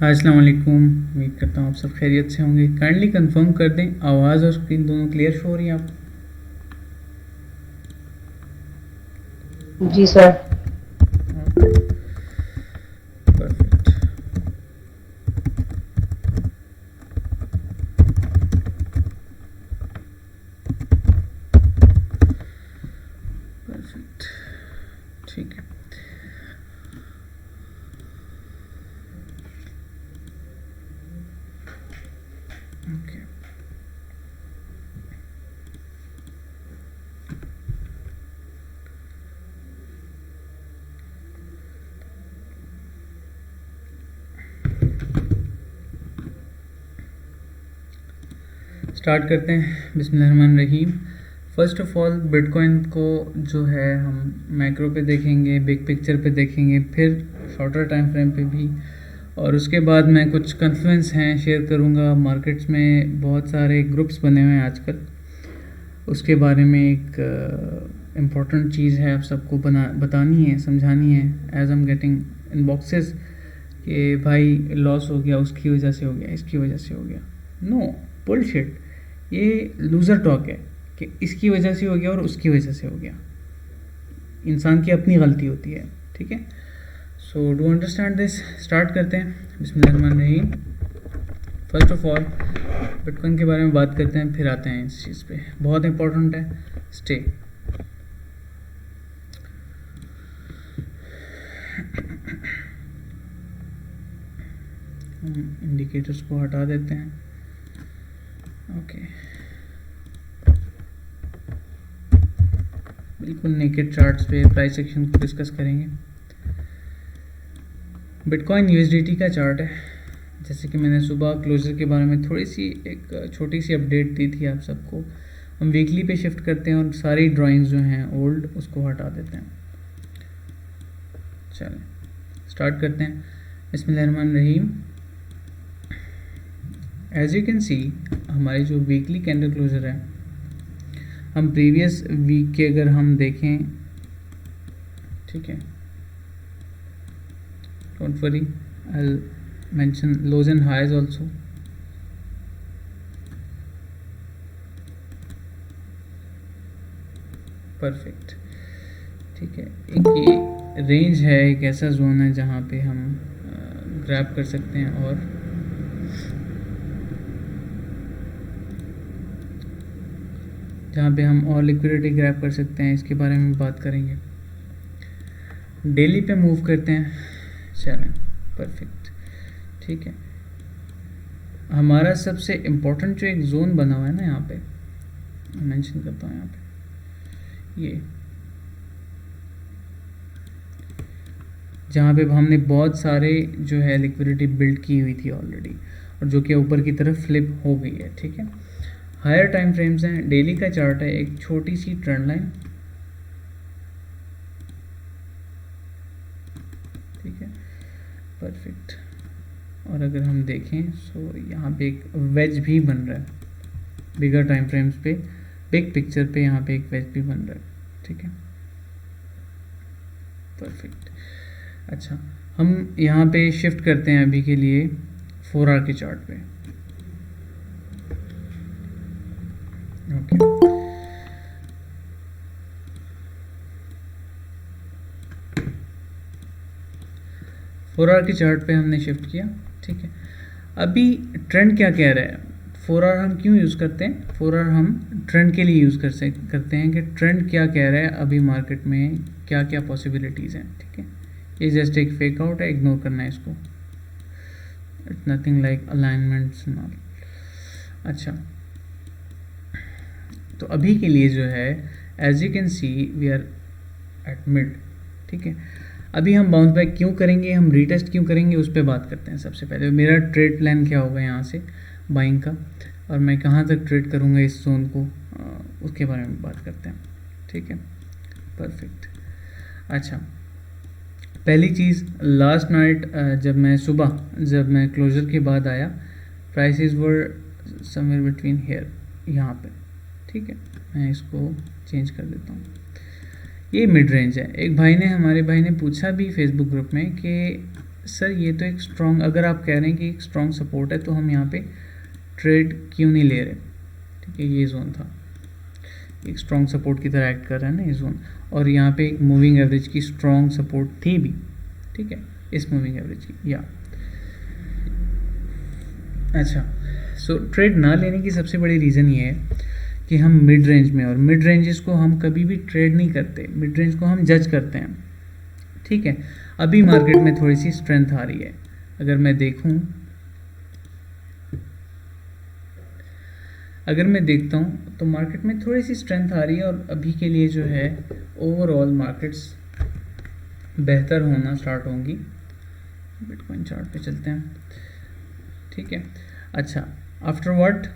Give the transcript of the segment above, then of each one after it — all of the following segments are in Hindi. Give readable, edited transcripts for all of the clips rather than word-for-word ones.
अस्सलाम वालेकुम। उम्मीद करता हूँ आप सब खैरियत से होंगे। काइंडली कंफर्म कर दें आवाज़ और स्क्रीन दोनों क्लियर शो हो रही हैं आपको? जी सर। परफेक्ट। परफेक्ट, ठीक है। ओके, स्टार्ट करते हैं। बिस्मिल्लाहिर्रहमानिर्रहीम। फर्स्ट ऑफ ऑल बिटकॉइन को जो है हम मैक्रो पे देखेंगे, बिग पिक्चर पे देखेंगे, फिर शॉर्टर टाइम फ्रेम पे भी, और उसके बाद मैं कुछ कन्फ्लुएंस हैं शेयर करूँगा। मार्केट्स में बहुत सारे ग्रुप्स बने हुए हैं आजकल, उसके बारे में एक इम्पॉर्टेंट चीज़ है, आप सबको बतानी है, समझानी है। As am getting in boxes कि भाई लॉस हो गया, उसकी वजह से हो गया, इसकी वजह से हो गया। No, bullshit. ये लूज़र टॉक है कि इसकी वजह से हो गया और उसकी वजह से हो गया। इंसान की अपनी गलती होती है, ठीक है। So do understand this. Start करते हैं। बिस्मिल्लाहिर्रहमानिर्रहीम। फर्स्ट ऑफ ऑल बिटकॉइन के बारे में बात करते हैं, फिर आते हैं इस चीज़ पे। बहुत इंपॉर्टेंट है, स्टे। इंडिकेटर्स को हटा देते हैं। ओके, बिल्कुल नेकेड चार्ट्स पे प्राइस एक्शन को डिस्कस करेंगे। बिटकॉइन यूएसडीटी का चार्ट है। जैसे कि मैंने सुबह क्लोजर के बारे में थोड़ी सी एक छोटी सी अपडेट दी थी आप सबको। हम वीकली पे शिफ्ट करते हैं और सारी ड्राइंग्स जो हैं ओल्ड उसको हटा देते हैं। चलें स्टार्ट करते हैं। बिस्मिल्लाहिर्रहमानिर्रहीम। एज यू कैन सी हमारी जो वीकली कैंडल क्लोजर है, हम प्रीवियस वीक के अगर हम देखें, ठीक है, don't worry, I will mention lows and highs also. Perfect, ठीक है। एक ये रेंज है, एक ऐसा जोन है जहाँ पे हम ग्रैब कर सकते हैं और जहाँ पे हम और लिक्विडिटी ग्रैब कर सकते हैं, इसके बारे में बात करेंगे। डेली पे मूव करते हैं। चलें, परफेक्ट, ठीक है। हमारा सबसे इम्पोर्टेंट जो एक जोन बना हुआ है ना, यहाँ पे मेंशन करता हूँ, यहाँ पे ये जहाँ पे हमने बहुत सारे जो है लिक्विडिटी बिल्ड की हुई थी ऑलरेडी, और जो कि ऊपर की तरफ फ्लिप हो गई है, ठीक है। हायर टाइम फ्रेम्स हैं, डेली का चार्ट है, एक छोटी सी ट्रेंड लाइन, ठीक है, परफेक्ट। और अगर हम देखें सो यहाँ पे एक वेज भी बन रहा है बिगर टाइम फ्रेम्स पे, बिग पिक्चर पे यहाँ पे एक वेज भी बन रहा है, ठीक है, परफेक्ट। अच्छा, हम यहाँ पे शिफ्ट करते हैं अभी के लिए 4 आवर के चार्ट पे। ओके, 4 आवर के चार्ट पे हमने शिफ्ट किया, ठीक है। अभी ट्रेंड क्या कह रहा है? 4 आवर हम क्यों यूज़ करते हैं? 4 आवर हम ट्रेंड के लिए यूज़ करते हैं कि ट्रेंड क्या कह रहा है अभी मार्केट में, क्या क्या पॉसिबिलिटीज़ हैं, ठीक है। ये जस्ट एक फेक आउट है, इग्नोर करना है इसको। It's nothing like alignments and all. अच्छा, तो अभी के लिए जो है as you can see we are at mid, ठीक है। अभी हम बाउंस बैक क्यों करेंगे, हम रीटेस्ट क्यों करेंगे, उस पर बात करते हैं। सबसे पहले मेरा ट्रेड प्लान क्या होगा यहाँ से बाइंग का, और मैं कहाँ तक ट्रेड करूँगा इस जोन को, उसके बारे में बात करते हैं, ठीक है, परफेक्ट। अच्छा, पहली चीज़, लास्ट नाइट जब मैं क्लोजर के बाद आया, prices were somewhere between here, यहाँ पे, ठीक है। मैं इसको चेंज कर देता हूँ, ये मिड रेंज है। एक भाई ने, हमारे भाई ने पूछा भी फेसबुक ग्रुप में कि सर ये तो एक स्ट्रॉन्ग, अगर आप कह रहे हैं कि एक स्ट्रॉन्ग सपोर्ट है तो हम यहाँ पे ट्रेड क्यों नहीं ले रहे? ठीक है, ये जोन था, एक स्ट्रॉन्ग सपोर्ट की तरह एक्ट कर रहा है ना ये जोन, और यहाँ पे एक मूविंग एवरेज की स्ट्रॉन्ग सपोर्ट थी भी, ठीक है, इस मूविंग एवरेज की, या अच्छा। सो ट्रेड ना लेने की सबसे बड़ी रीज़न ये है कि हम मिड रेंज में, और मिड रेंजेस को हम कभी भी ट्रेड नहीं करते, मिड रेंज को हम जज करते हैं, ठीक है। अभी मार्केट में थोड़ी सी स्ट्रेंथ आ रही है, अगर मैं देखता हूँ तो मार्केट में थोड़ी सी स्ट्रेंथ आ रही है, और अभी के लिए जो है ओवरऑल मार्केट्स बेहतर होना स्टार्ट होंगी। बिटकॉइन चार्ट पे चलते हैं, ठीक है। अच्छा, आफ्टर व्हाट,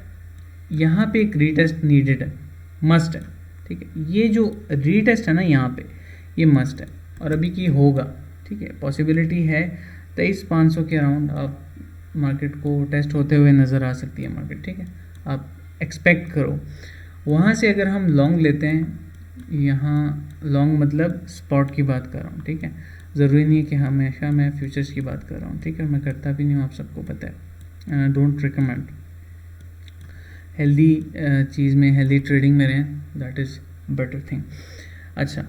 यहाँ पे एक रीटेस्ट नीडेड है, मस्ट है, ठीक है। ये जो रीटेस्ट है ना यहाँ पे, ये मस्ट है, और अभी की होगा, ठीक है। पॉसिबिलिटी है 23,500 के अराउंड आप मार्केट को टेस्ट होते हुए नज़र आ सकती है मार्केट, ठीक है। आप एक्सपेक्ट करो वहाँ से, अगर हम लॉन्ग लेते हैं, यहाँ लॉन्ग मतलब स्पॉट की बात कर रहा हूँ, ठीक है। ज़रूरी नहीं है कि हमेशा मैं फ्यूचर्स की बात कर रहा हूँ, ठीक है, मैं करता भी नहीं हूँ, आप सबको पता है। डोंट रिकमेंड, हेल्दी चीज़ में, हेल्दी ट्रेडिंग में रहें, दैट इज़ बेटर थिंग। अच्छा,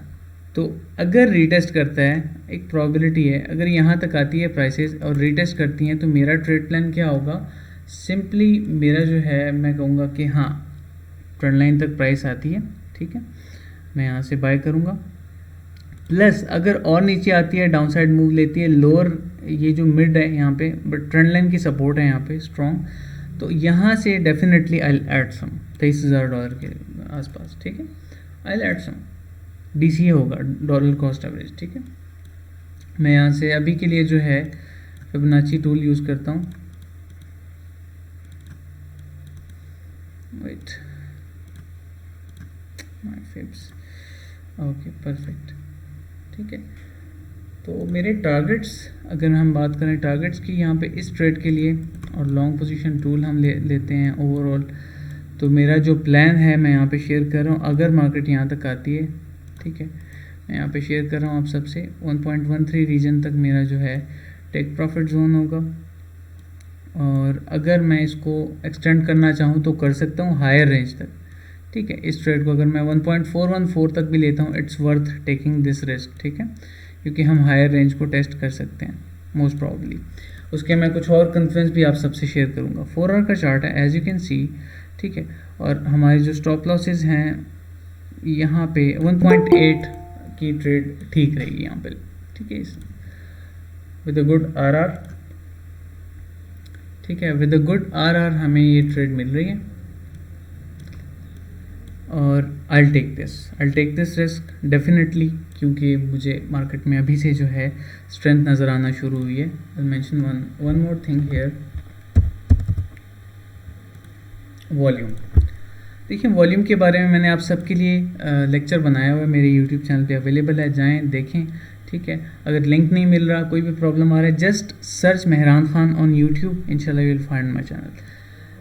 तो अगर रीटेस्ट करता है, एक प्रोबेबिलिटी है, अगर यहाँ तक आती है प्राइसेस और रीटेस्ट करती हैं, तो मेरा ट्रेड प्लान क्या होगा? सिंपली मेरा जो है, मैं कहूँगा कि हाँ, ट्रेंड लाइन तक प्राइस आती है, ठीक है, मैं यहाँ से बाय करूँगा। प्लस अगर और नीचे आती है, डाउन साइड मूव लेती है, लोअर ये जो मिड है यहाँ पे, बट ट्रेंड लाइन की सपोर्ट है यहाँ पे स्ट्रॉन्ग, तो यहाँ से definitely I will add some $23,000 के आसपास, ठीक है, I will add some DCA होगा, डॉलर कॉस्ट एवरेज, ठीक है। मैं यहाँ से अभी के लिए जो है फिबोनाची टूल यूज़ करता हूँ, वेट, माय फिब्स, ओके परफेक्ट, ठीक है। तो मेरे टारगेट्स, अगर हम बात करें टारगेट्स की यहाँ पे इस ट्रेड के लिए, और लॉन्ग पोजीशन टूल हम लेते हैं ओवरऑल, तो मेरा जो प्लान है मैं यहाँ पे शेयर कर रहा हूँ। अगर मार्केट यहाँ तक आती है, ठीक है, मैं यहाँ पे शेयर कर रहा हूँ आप सबसे, 1.13 रीजन तक मेरा जो है टेक प्रॉफिट जोन होगा, और अगर मैं इसको एक्सटेंड करना चाहूँ तो कर सकता हूँ हायर रेंज तक, ठीक है। इस ट्रेड को अगर मैं 1.414 तक भी लेता हूँ, it's worth taking this risk, ठीक है, क्योंकि हम हायर रेंज को टेस्ट कर सकते हैं मोस्ट प्रॉब्ली। उसके मैं कुछ और कन्फ्रेंस भी आप सबसे शेयर करूँगा। 4 आवर का चार्ट है, एज यू कैन सी, ठीक है, और हमारे जो स्टॉप लॉसेज हैं यहाँ पे 1.8 की ट्रेड ठीक रहेगी यहाँ पे, ठीक है, विद अ गुड आरआर, ठीक है, विद अ गुड आरआर हमें ये ट्रेड मिल रही है, और I take this risk definitely, क्योंकि मुझे मार्केट में अभी से जो है स्ट्रेंथ नज़र आना शुरू हुई है। I mention one more thing here, volume. देखिए, वॉल्यूम के बारे में मैंने आप सबके लिए लेक्चर बनाया हुआ है, मेरे यूट्यूब चैनल पे अवेलेबल है, जाएं देखें, ठीक है। अगर लिंक नहीं मिल रहा, कोई भी प्रॉब्लम आ रहा है, just search Mehran Khan on YouTube, इंशाल्लाह you will find my channel.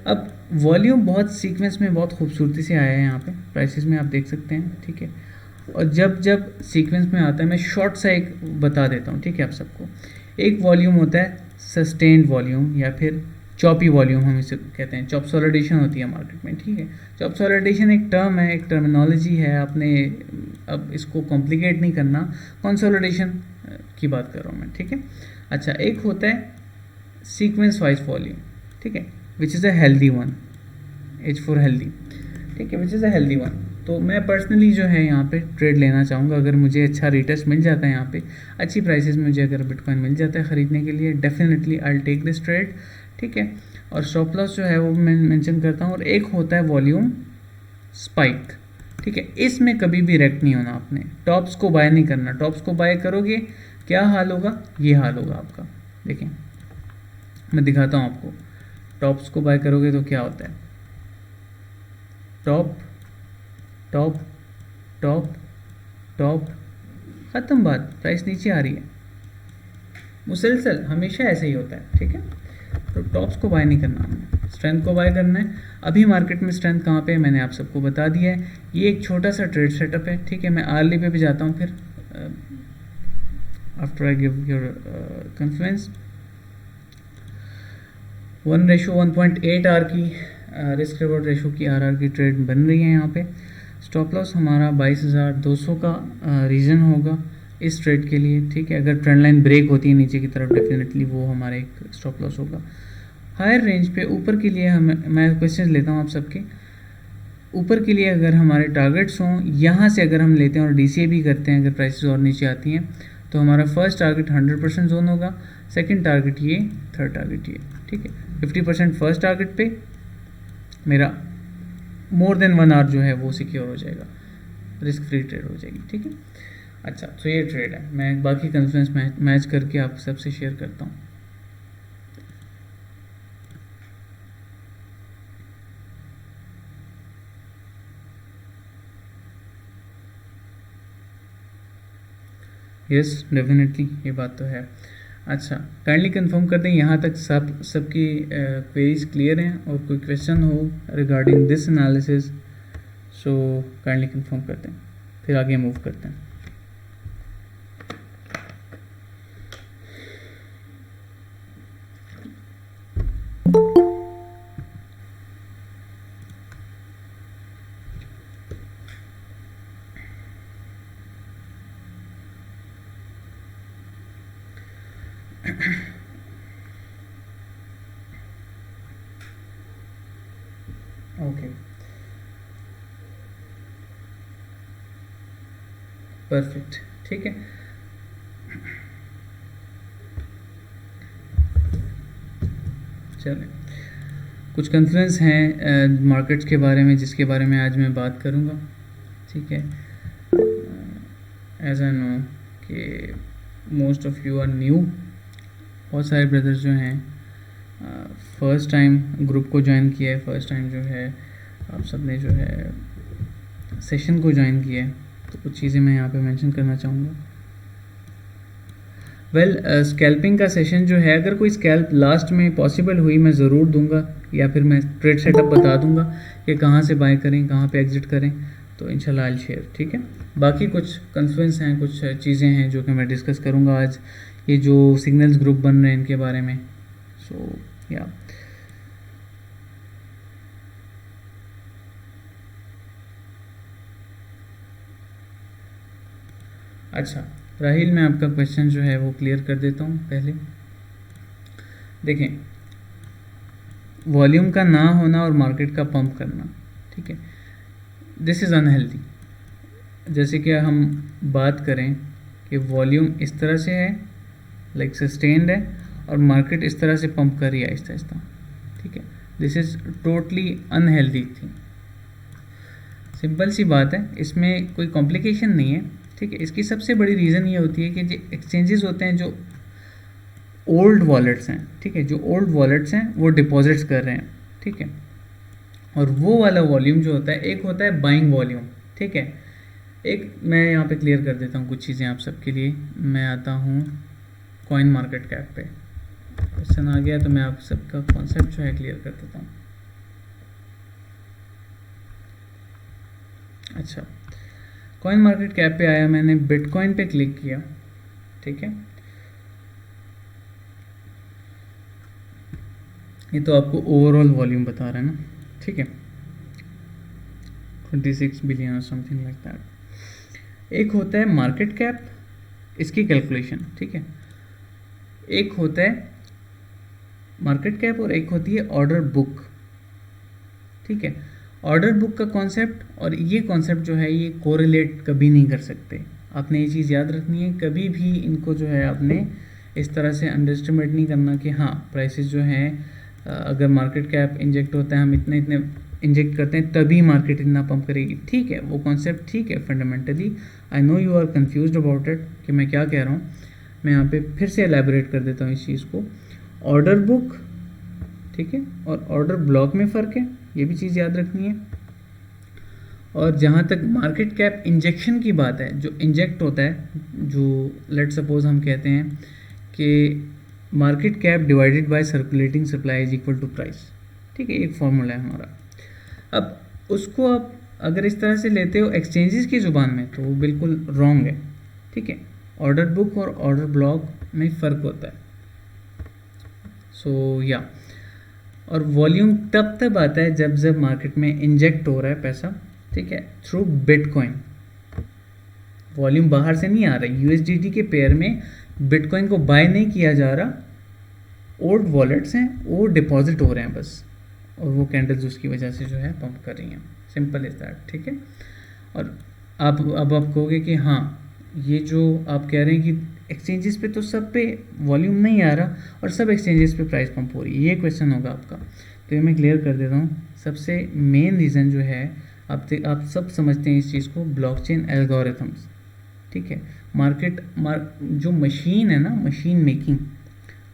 अब वॉल्यूम बहुत सीक्वेंस में बहुत खूबसूरती से आया है यहाँ पे, प्राइसेस में आप देख सकते हैं, ठीक है। और जब सीक्वेंस में आता है, मैं शॉर्ट सा एक बता देता हूँ, ठीक है, आप सबको। एक वॉल्यूम होता है सस्टेन्ड वॉल्यूम, या फिर चॉपी वॉल्यूम हम इसे कहते हैं, चॉपसोलिडेशन होती है मार्केट में, ठीक है। चॉपसोलिडेशन एक टर्म है, एक टर्मिनोलॉजी है, आपने अब इसको कॉम्प्लिकेट नहीं करना, कंसोलिडेशन की बात कर रहा हूँ मैं, ठीक है। अच्छा, एक होता है सीक्वेंस वाइज वॉल्यूम, ठीक है, which is a healthy one, H for healthy, ठीक है, which is a healthy one. तो मैं पर्सनली जो है यहाँ पे ट्रेड लेना चाहूँगा, अगर मुझे अच्छा रिटेस्ट मिल जाता है यहाँ पे, अच्छी प्राइसेस में मुझे अगर बिटकॉइन मिल जाता है ख़रीदने के लिए, definitely I will take this trade, ठीक है। और स्टॉप लॉस जो है वो मैं मेंशन करता हूँ। और एक होता है वॉल्यूम स्पाइक, ठीक है, इसमें कभी भी रेक्ट नहीं होना आपने, टॉप्स को बाय नहीं करना। टॉप्स को बाय करोगे क्या हाल होगा, ये हाल होगा आपका। देखें, मैं दिखाता हूँ आपको, टॉप्स को बाय करोगे तो क्या होता है, टॉप टॉप टॉप टॉप, ख़त्म बात, प्राइस नीचे आ रही है, मुसलसल हमेशा ऐसे ही होता है, ठीक है। तो टॉप्स को बाय नहीं करना हमें, स्ट्रेंथ को बाय करना है। अभी मार्केट में स्ट्रेंथ कहाँ पे है मैंने आप सबको बता दिया है। ये एक छोटा सा ट्रेड सेटअप है, ठीक है। मैं आर्ली पे भी जाता हूँ, फिर after I give your confluence 1:1.8 R की रिस्क रिवॉर्ड रेशो की आर की ट्रेड बन रही है यहाँ पे। स्टॉप लॉस हमारा 22,200 का रीजन होगा इस ट्रेड के लिए, ठीक है। अगर ट्रेंड लाइन ब्रेक होती है नीचे की तरफ डेफिनेटली वो हमारा एक स्टॉप लॉस होगा। हायर रेंज पे ऊपर के लिए मैं क्वेश्चन लेता हूँ आप सबके। ऊपर के लिए अगर हमारे टारगेट्स हों, यहाँ से अगर हम लेते हैं और डीसीए भी करते हैं, अगर प्राइसेस और नीचे आती हैं तो हमारा फर्स्ट टारगेट 100% जोन होगा, सेकंड टारगेट ये, थर्ड टारगेट ये, ठीक है। 50% फर्स्ट टारगेट पे मेरा मोर देन 1 आवर जो है वो सिक्योर हो जाएगा, रिस्क फ्री ट्रेड हो जाएगी, ठीक है। अच्छा, तो ये ट्रेड है, मैं बाकी कन्फ्लुएंस मैच करके आप सबसे शेयर करता हूँ। यस डेफिनेटली, ये बात तो है। अच्छा, काइंडली कंफर्म कर दें यहाँ तक सबकी क्वेरीज क्लियर हैं, और कोई क्वेश्चन हो regarding this analysis so kindly confirm कर दें, फिर आगे मूव करते हैं। ओके, परफेक्ट, ठीक है। चलें, कुछ कन्फ्लुएंस हैं मार्केट्स के बारे में जिसके बारे में आज मैं बात करूंगा, ठीक है। एज आई नो कि most of you are new, बहुत सारे ब्रदर्स जो हैं फर्स्ट टाइम ग्रुप को ज्वाइन किया है, फर्स्ट टाइम जो है आप सब ने जो है सेशन को ज्वाइन किया है, तो कुछ चीज़ें मैं यहाँ पे मेंशन करना चाहूँगा। स्कैल्पिंग का सेशन जो है, अगर कोई स्कैल्प लास्ट में पॉसिबल हुई मैं ज़रूर दूंगा, या फिर मैं ट्रेड सेटअप बता दूंगा कि कहाँ से बाय करें, कहाँ पे एग्जिट करें, तो इंशाल्लाह आई शेयर, ठीक है। बाकी कुछ कन्फ्लुएंस हैं, कुछ चीज़ें हैं जो कि मैं डिस्कस करूँगा आज, ये जो सिग्नल्स ग्रुप बन रहे हैं इनके बारे में। सो या अच्छा राहिल, मैं आपका क्वेश्चन जो है वो क्लियर कर देता हूँ। पहले देखें, वॉल्यूम का ना होना और मार्केट का पंप करना, ठीक है, दिस इज़ अनहेल्दी। जैसे कि हम बात करें कि वॉल्यूम इस तरह से है, लाइक सस्टेन्ड है, और मार्केट इस तरह से पंप कर रही है आहिस्ता आहिस्ता, ठीक है, this is totally unhealthy thing. Simple सी बात है, इसमें कोई कॉम्प्लिकेशन नहीं है, ठीक है। इसकी सबसे बड़ी रीज़न ये होती है कि जो एक्सचेंजेस होते हैं, जो ओल्ड वॉलेट्स हैं, ठीक है, जो ओल्ड वॉलेट्स हैं वो डिपॉजिट्स कर रहे हैं, ठीक है, और वो वाला वॉल्यूम जो होता है, एक होता है बाइंग वॉल्यूम, ठीक है। एक मैं यहाँ पे क्लियर कर देता हूँ कुछ चीज़ें आप सबके लिए। मैं आता हूँ कॉइन मार्केट कैप पे, क्वेश्चन आ गया तो मैं आप सबका कॉन्सेप्ट जो है क्लियर कर देता हूँ। अच्छा, कॉइन मार्केट कैप पे आया, मैंने बिटकॉइन पे क्लिक किया, ठीक है। ये तो आपको ओवरऑल वॉल्यूम बता रहा है ना, ठीक है, 26 बिलियन और समथिंग लाइक दैट। एक होता है मार्केट कैप, इसकी कैलकुलेशन, ठीक है। एक होता है मार्केट कैप और एक होती है ऑर्डर बुक, ठीक है। ऑर्डर बुक का कॉन्सेप्ट और ये कॉन्सेप्ट जो है ये कोरिलेट कभी नहीं कर सकते, आपने ये चीज़ याद रखनी है। कभी भी इनको जो है आपने इस तरह से अंडरस्टिमेट नहीं करना कि हाँ प्राइसेस जो हैं, अगर मार्केट कैप इंजेक्ट होता है, हम इतने इतने इंजेक्ट करते हैं तभी मार्केट इतना पंप करेगी, ठीक है, वो कॉन्सेप्ट ठीक है fundamentally. I know you are confused about it कि मैं क्या कह रहा हूँ, मैं यहाँ पे फिर से एलैबोरेट कर देता हूँ इस चीज़ को। ऑर्डर बुक, ठीक है, और ऑर्डर ब्लॉक में फ़र्क है, ये भी चीज़ याद रखनी है। और जहाँ तक मार्केट कैप इंजेक्शन की बात है, जो इंजेक्ट होता है, जो लेट सपोज हम कहते हैं कि market cap divided by circulating supply is equal to price, ठीक है, एक फॉर्मूला है हमारा। अब उसको आप अगर इस तरह से लेते हो एक्सचेंजेस की ज़ुबान में तो वो बिल्कुल रॉन्ग है, ठीक है। ऑर्डर बुक और ऑर्डर ब्लॉक में फ़र्क होता है। सो या और वॉल्यूम तब आता है जब मार्केट में इंजेक्ट हो रहा है पैसा, ठीक है, थ्रू बिटकॉइन। वॉल्यूम बाहर से नहीं आ रहा है, यूएसडीटी के पेयर में बिटकॉइन को बाय नहीं किया जा रहा, ओल्ड वॉलेट्स हैं वो डिपॉजिट हो रहे हैं बस, और वो कैंडल्स उसकी वजह से जो है पंप कर रही हैं। सिंपल इज दैट, ठीक है। और अब आप कहोगे कि हाँ ये जो आप कह रहे हैं कि एक्सचेंजेस पे तो सब पे वॉल्यूम नहीं आ रहा और सब एक्सचेंजेस पे प्राइस पंप हो रही है, ये क्वेश्चन होगा आपका। तो ये मैं क्लियर कर देता हूँ। सबसे मेन रीज़न जो है, आप सब समझते हैं इस चीज़ को, ब्लॉकचेन एल्गोरिथम्स, ठीक है। जो मशीन है ना, मशीन मेकिंग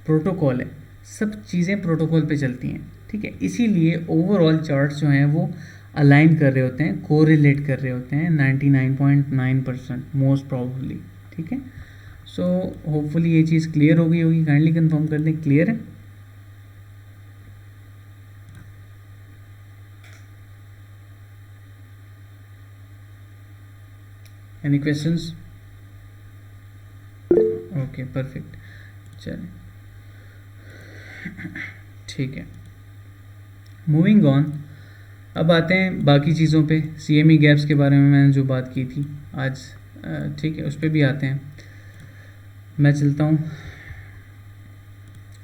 प्रोटोकॉल है, सब चीज़ें प्रोटोकॉल पे चलती हैं, ठीक है। इसीलिए ओवरऑल चार्ट्स जो हैं वो अलाइन कर रहे होते हैं, कोरिलेट कर रहे होते हैं 99.9% मोस्ट प्रॉबली, ठीक है। सो होपफुली ये चीज़ क्लियर हो गई होगी। काइंडली कंफर्म कर दें क्लियर है। Any questions? ओके परफेक्ट, चलिए ठीक है। मूविंग ऑन, अब आते हैं बाकी चीज़ों पे। सीएमई गैप्स के बारे में मैंने जो बात की थी आज, ठीक है, उस पर भी आते हैं। मैं चलता हूँ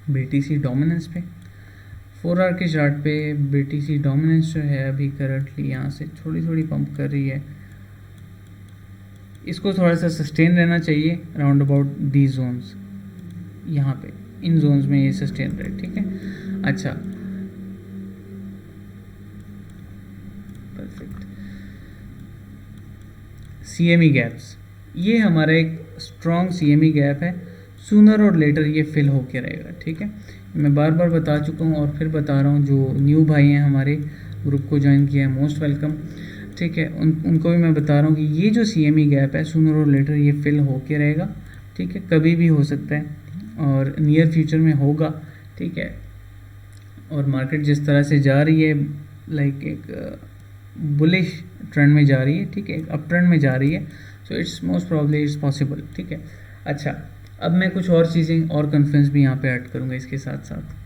बीटीसी डोमिनेंस पे। 4 आवर के चार्ट पे बीटीसी डोमिनेंस जो है अभी करंटली यहाँ से थोड़ी थोड़ी पंप कर रही है। इसको थोड़ा सा सस्टेन रहना चाहिए अराउंड अबाउट दी जोन्स, यहाँ पे इन जोन्स में ये सस्टेन रहे, ठीक है। अच्छा परफेक्ट। सीएमई गैप्स, ये हमारा एक स्ट्रॉन्ग सीएमई गैप है, सूनर और लेटर ये फिल होके रहेगा, ठीक है। मैं बार बार बता चुका हूँ और फिर बता रहा हूँ, जो न्यू भाई हैं हमारे ग्रुप को ज्वाइन किया है मोस्ट वेलकम, ठीक है। उनको भी मैं बता रहा हूँ कि ये जो सीएमई गैप है सूनर और लेटर ये फिल होके रहेगा, ठीक है। कभी भी हो सकता है और नियर फ्यूचर में होगा, ठीक है। और मार्केट जिस तरह से जा रही है, लाइक एक बुलिश ट्रेंड में जा रही है, ठीक है, एक अप ट्रेंड में जा रही है, so it's most probably it's possible, ठीक है। अच्छा, अब मैं कुछ और चीज़ें और कॉन्फ्रेंस भी यहाँ पे ऐड करूँगा इसके साथ साथ।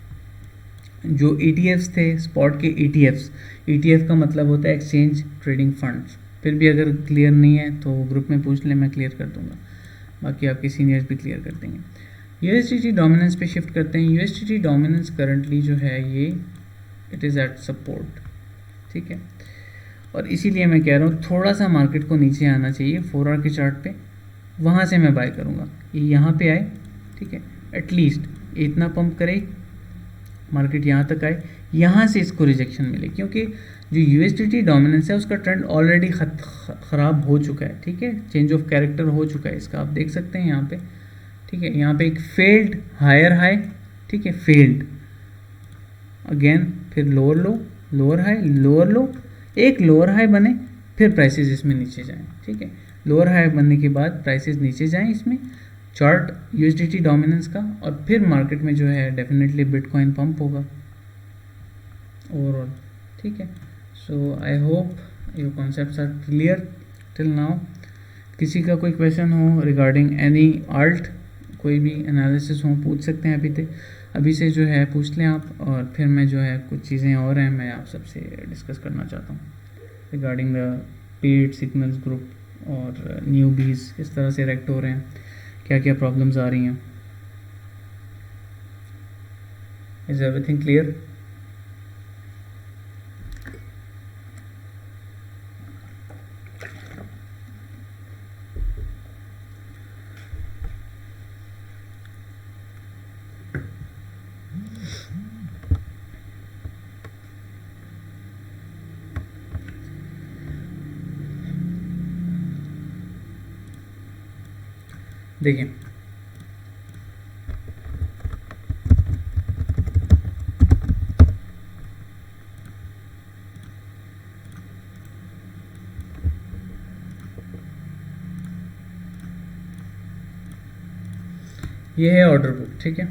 जो ETFs थे, स्पॉट के ETFs, ETF का मतलब होता है एक्सचेंज ट्रेडिंग फंड्स। फिर भी अगर क्लियर नहीं है तो ग्रुप में पूछ लें, मैं क्लियर कर दूंगा, बाकी आपके सीनियर्स भी क्लियर कर देंगे। USDT डोमिनेंस पे शिफ्ट करते हैं। USDT डोमिनेंस करंटली जो है ये इट इज़ एट सपोर्ट, ठीक है। और इसीलिए मैं कह रहा हूँ थोड़ा सा मार्केट को नीचे आना चाहिए 4 आवर के चार्ट पे, वहाँ से मैं बाय करूँगा। ये यहाँ पे आए, ठीक है, एटलीस्ट इतना पंप करे, मार्केट यहाँ तक आए, यहाँ से इसको रिजेक्शन मिले, क्योंकि जो USDT डोमिनेंस है उसका ट्रेंड ऑलरेडी ख़राब हो चुका है, ठीक है। चेंज ऑफ कैरेक्टर हो चुका है इसका, आप देख सकते हैं यहाँ पे, ठीक है। यहाँ पे एक फेल्ड हायर हाई, ठीक है, फेल्ड अगेन, फिर lower low, lower high, lower लो, एक लोअर हाई बने, फिर प्राइसेस इसमें नीचे जाएं, ठीक है। लोअर हाई बनने के बाद प्राइसेस नीचे जाएं इसमें, चार्ट USDT डोमिनेंस का, और फिर मार्केट में जो है डेफिनेटली बिटकॉइन पंप होगा ओवरऑल, ठीक है। So I hope your concepts are clear till now. किसी का कोई क्वेश्चन हो रिगार्डिंग एनी आल्ट, कोई भी एनालिसिस हो, पूछ सकते हैं अभी से जो है पूछ लें आप, और फिर मैं जो है कुछ चीज़ें और हैं मैं आप सबसे डिस्कस करना चाहता हूँ regarding the paid signals group और न्यूबीज किस तरह से रेक्ट हो रहे हैं, क्या क्या प्रॉब्लम्स आ रही हैं। Is everything clear? देखिए ये है ऑर्डर बुक, ठीक है।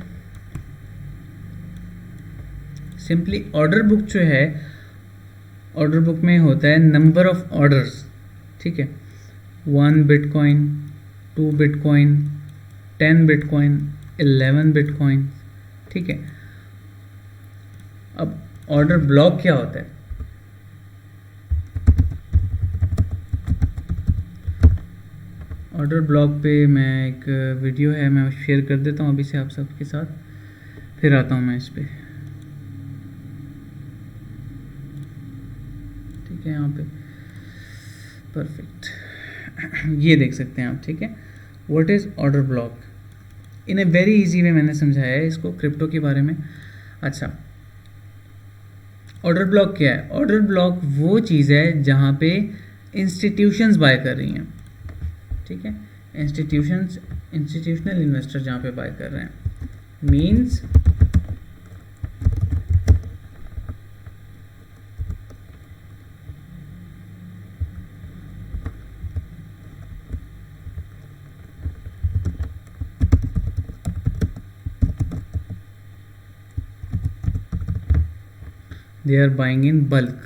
सिंपली ऑर्डर बुक जो है, ऑर्डर बुक में होता है नंबर ऑफ ऑर्डर्स, ठीक है। 1 बिटकॉइन, 2 बिटकॉइन, 10 बिटकॉइन, 11 बिटकॉइन, ठीक है। अब ऑर्डर ब्लॉक क्या होता है? ऑर्डर ब्लॉक पे मैं एक वीडियो है, मैं शेयर कर देता हूँ अभी से आप सबके साथ, फिर आता हूँ मैं इस पे, ठीक है। यहाँ पे परफेक्ट ये देख सकते हैं आप, ठीक है। What is order block? In a very easy way मैंने समझाया है इसको क्रिप्टो के बारे में। अच्छा, ऑर्डर ब्लॉक क्या है? ऑर्डर ब्लॉक वो चीज़ है जहाँ पे इंस्टीट्यूशंस बाय कर रही हैं, ठीक है। इंस्टीट्यूशनल इन्वेस्टर जहाँ पे बाय कर रहे हैं, means they are buying in bulk.